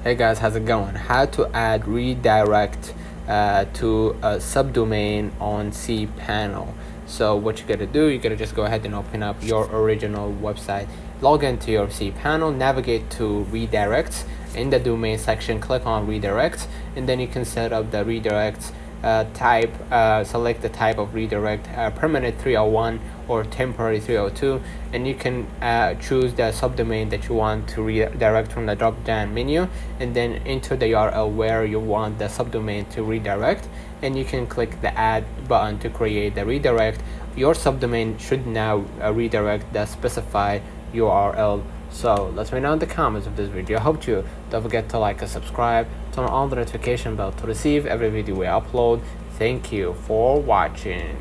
Hey guys, how's it going? How to add redirect to a subdomain on cpanel. So what you gotta do, you gotta just go ahead and open up your original website, log into your cpanel, navigate to redirects. In the domain section, click on redirect, and then you can set up the redirect type. Select the type of redirect, permanent 301 or temporary 302, and you can choose the subdomain that you want to redirect from the drop down menu, and then enter the URL where you want the subdomain to redirect, and you can click the add button to create the redirect. Your subdomain should now redirect the specified URL. So let's me know in the comments of this video. I hope you don't forget to like and subscribe, turn on the notification bell to receive every video we upload. Thank you for watching.